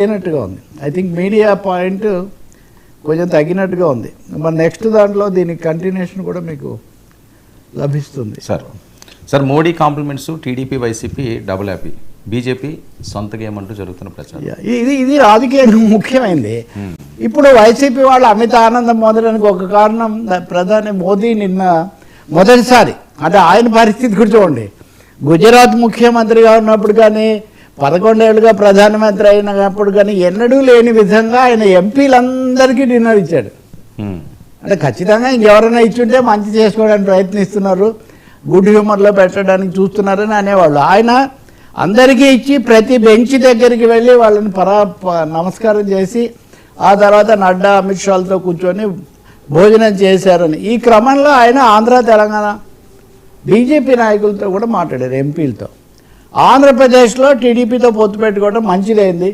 అయినట్టుగా ఉంది. I think media point కొంచెం తగ్గినట్టుగా ఉంది. మరి నెక్స్ట్ దాంట్లో దీనికి కంటిన్యూషన్ కూడా మీకు లభిస్తుంది. Sir Modi compliments TDP YCP double happy, BJP సొంత గేమ్ అంటూ జరుగుతున్న ప్రచారం. ఇది రాజకీయంగా ముఖ్యమైనది. ఇప్పుడు వైసీపీ వాళ్ళు అమిత ఆనందం మొదలడానికి ఒక కారణం, ప్రధాని మోదీ నిన్న మొదటిసారి, అంటే ఆయన పరిస్థితి కూడా చూడండి, గుజరాత్ ముఖ్యమంత్రిగా ఉన్నప్పుడు కానీ 11 ఏళ్ళుగా ప్రధానమంత్రి అయినప్పుడు కానీ ఎన్నడూ లేని విధంగా ఆయన ఎంపీలందరికీ డిన్నర్ ఇచ్చాడు. అంటే ఖచ్చితంగా ఇంకెవరైనా ఇచ్చుంటే మంచి చేసుకోవడానికి ప్రయత్నిస్తున్నారు, గుడ్ హ్యూమర్లో పెట్టడానికి చూస్తున్నారని అనేవాళ్ళు. ఆయన అందరికీ ఇచ్చి ప్రతి బెంచ్ దగ్గరికి వెళ్ళి వాళ్ళని నమస్కారం చేసి ఆ తర్వాత నడ్డా అమిత్ షాలతో కూర్చొని భోజనం చేశారని. ఈ క్రమంలో ఆయన ఆంధ్ర తెలంగాణ బీజేపీ నాయకులతో కూడా మాట్లాడారు, ఎంపీలతో. ఆంధ్రప్రదేశ్లో టీడీపీతో పొత్తు పెట్టుకోవడం మంచిదైంది,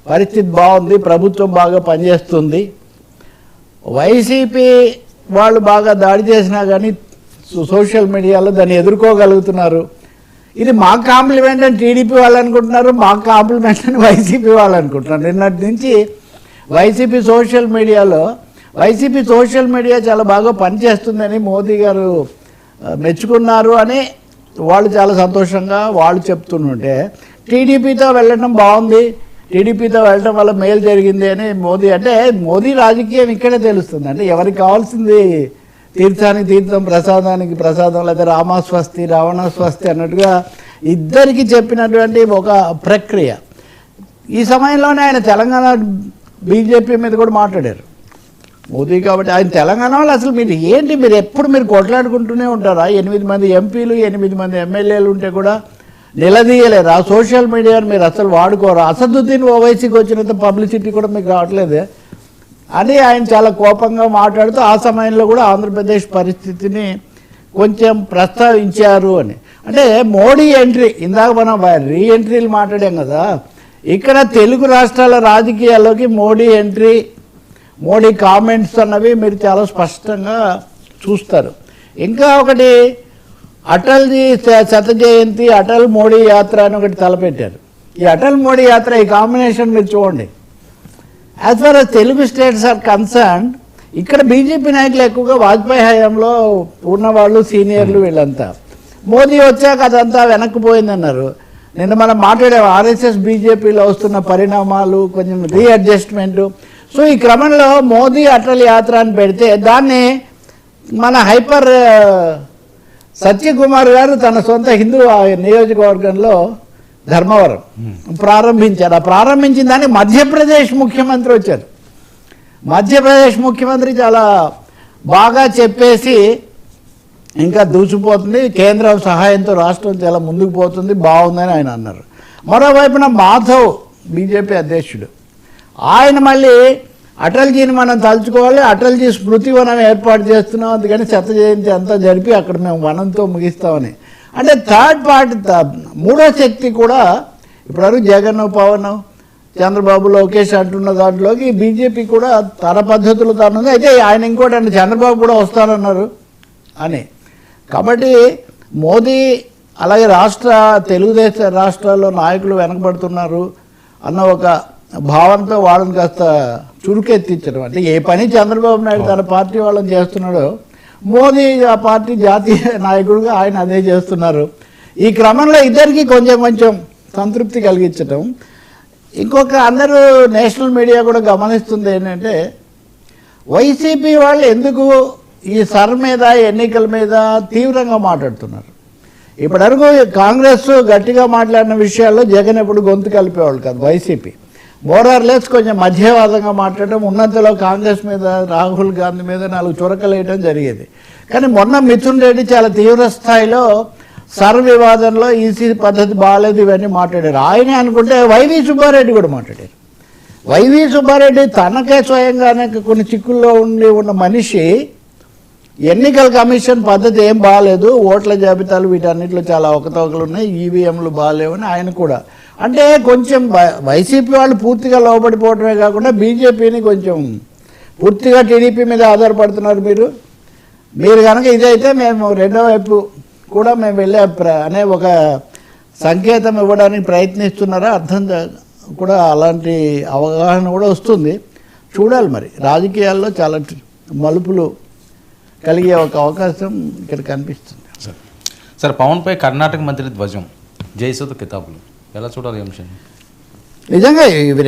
పరిస్థితి బాగుంది, ప్రభుత్వం బాగా పనిచేస్తుంది. వైసీపీ వాళ్ళు బాగా దాడి చేసినా కానీ సోషల్ మీడియాలో దాన్ని ఎదుర్కోగలుగుతున్నారు. ఇది మాకు కాంప్లిమెంట్ అని టీడీపీ వాళ్ళు అనుకుంటున్నారు, మాకు కాంప్లిమెంట్ అని వైసీపీ వాళ్ళు అనుకుంటున్నారు. నిన్నటి నుంచి వైసీపీ సోషల్ మీడియా చాలా బాగా పనిచేస్తుందని మోదీ గారు మెచ్చుకున్నారు అని వాళ్ళు చాలా సంతోషంగా వాళ్ళు చెప్తుంటే, టీడీపీతో వెళ్ళడం బాగుంది, టీడీపీతో వెళ్ళడం వల్ల మేలు జరిగింది అని మోదీ. అంటే మోదీ రాజకీయం ఇక్కడే తెలుస్తుంది. అంటే ఎవరికి కావాల్సింది తీర్థానికి తీర్థం, ప్రసాదానికి ప్రసాదం, లేదా రామాస్వస్తి రావణస్వస్తి అన్నట్టుగా ఇద్దరికి చెప్పినటువంటి ఒక ప్రక్రియ. ఈ సమయంలోనే ఆయన తెలంగాణ బీజేపీ మీద కూడా మాట్లాడారు మోదీ. కాబట్టి ఆయన తెలంగాణ వాళ్ళు అసలు మీరు ఎప్పుడు కొట్లాడుకుంటూనే ఉంటారా? 8 మంది ఎంపీలు 8 మంది ఎమ్మెల్యేలు ఉంటే కూడా నిలదీయలేరు. ఆ సోషల్ మీడియాని మీరు అసలు వాడుకోరు. అసదుద్దీన్ ఓవైసీకి వచ్చినంత పబ్లిసిటీ కూడా మీకు రావట్లేదే అని ఆయన చాలా కోపంగా మాట్లాడుతూ ఆ సమయంలో కూడా ఆంధ్రప్రదేశ్ పరిస్థితిని కొంచెం ప్రస్తావించారు అని. అంటే మోడీ ఎంట్రీ, ఇందాక మనం రీఎంట్రీలు మాట్లాడాం కదా, ఇక్కడ తెలుగు రాష్ట్రాల రాజకీయాల్లోకి మోడీ ఎంట్రీ, మోడీ కామెంట్స్ అన్నవి మీరు చాలా స్పష్టంగా చూస్తారు. ఇంకా ఒకటి, అటల్జీ శత జయంతి, అటల్ మోడీ యాత్ర అని ఒకటి తలపెట్టారు. ఈ అటల్ మోడీ యాత్ర, ఈ కాంబినేషన్ మీరు చూడండి. As far as Telugu states are concern, ఇక్కడ బీజేపీ నాయకులు ఎక్కువగా వాజ్పేయి హయాంలో ఉన్నవాళ్ళు, సీనియర్లు, వీళ్ళంతా. మోదీ వచ్చాక అదంతా వెనక్కిపోయిందన్నారు. నిన్న మనం మాట్లాడాము ఆర్ఎస్ఎస్ బీజేపీలో వస్తున్న పరిణామాలు, కొంచెం రీఅడ్జస్ట్మెంట్. సో ఈ క్రమంలో మోదీ అటల్ యాత్ర అని పెడితే దాన్ని మన హైపర్ సత్యకుమార్ గారు తన సొంత హిందూ నియోజకవర్గంలో ధర్మవరం ప్రారంభించారు. ఆ ప్రారంభించిన దాన్ని మధ్యప్రదేశ్ ముఖ్యమంత్రి వచ్చారు. మధ్యప్రదేశ్ ముఖ్యమంత్రి చాలా బాగా చెప్పేసి, ఇంకా దూసిపోతుంది, కేంద్రం సహాయంతో రాష్ట్రం చాలా ముందుకు పోతుంది, బాగుందని ఆయన అన్నారు. మరోవైపున మాధవ్ బీజేపీ అధ్యక్షుడు, ఆయన మళ్ళీ అటల్జీని మనం తలుచుకోవాలి, అటల్జీ స్మృతి వనం ఏర్పాటు చేస్తున్నాం, అందుకని శత జయంతి అంతా జరిపి అక్కడ మేము వనంతో ముగిస్తామని. అంటే థర్డ్ పార్టీ, మూడో శక్తి కూడా ఇప్పటివరకు జగన్, పవన్, చంద్రబాబు, లోకేష్ అంటున్న దాంట్లోకి బీజేపీ కూడా తన పద్ధతులు తానుంది. అయితే ఆయన ఇంకోటి అంటే చంద్రబాబు కూడా వస్తారన్నారు అని. కాబట్టి మోదీ అలాగే తెలుగుదేశ రాష్ట్రాల్లో నాయకులు వెనకబడుతున్నారు అన్న ఒక భావనతో వాళ్ళని కాస్త చురుకెత్తించడం. అంటే ఏ పని చంద్రబాబు నాయుడు తన పార్టీ వాళ్ళని చేస్తున్నాడో, మోదీ ఆ పార్టీ జాతీయ నాయకుడుగా ఆయన అదే చేస్తున్నారు. ఈ క్రమంలో ఇద్దరికి కొంచెం సంతృప్తి కలిగించడం. ఇంకొక అందరూ నేషనల్ మీడియా కూడా గమనిస్తుంది ఏంటంటే, వైసీపీ వాళ్ళు ఎందుకు ఈ మీద, ఎన్నికల మీద తీవ్రంగా మాట్లాడుతున్నారు. ఇప్పటివరకు కాంగ్రెస్ గట్టిగా మాట్లాడిన విషయాల్లో జగన్ ఎప్పుడు గొంతు కలిపేవాళ్ళు కాదు. వైసీపీ మోరార్లెస్ కొంచెం మధ్యవాదంగా మాట్లాడడం, ఉన్నంతలో కాంగ్రెస్ మీద, రాహుల్ గాంధీ మీద 4 చురకలు వేయడం జరిగేది. కానీ మొన్న మిథున్ రెడ్డి చాలా తీవ్ర స్థాయిలో వివాదంలో ఈసీ పద్ధతి బాగాలేదు ఇవన్నీ మాట్లాడారు. ఆయనే అనుకుంటే వైవి సుబ్బారెడ్డి కూడా మాట్లాడారు. వైవి సుబ్బారెడ్డి తనకే స్వయంగానే కొన్ని చిక్కుల్లో ఉన్న మనిషి, ఎన్నికల కమిషన్ పద్ధతి ఏం బాగాలేదు, ఓట్ల జాబితాలు వీటన్నిటిలో చాలా అవకతవకలు ఉన్నాయి, ఈవీఎంలు బాగాలేవని ఆయన కూడా. అంటే కొంచెం వైసీపీ వాళ్ళు పూర్తిగా లోబడిపోవడమే కాకుండా బీజేపీని కొంచెం పూర్తిగా టీడీపీ మీద ఆధారపడుతున్నారు. మీరు కనుక ఇదైతే మేము రెండో వైపు కూడా మేము వెళ్ళే అనే ఒక సంకేతం ఇవ్వడానికి ప్రయత్నిస్తున్నారా కూడా అలాంటి అవగాహన కూడా వస్తుంది. చూడాలి మరి రాజకీయాల్లో చాలా మలుపులు కలిగే ఒక అవకాశం ఇక్కడ కనిపిస్తుంది. సార్ పవన్పై కర్ణాటక మంత్రి ధ్వజం, జయసుధ కితాబులు ఎలా చూడాలి ఈ అంశాన్ని? నిజంగా ఇవి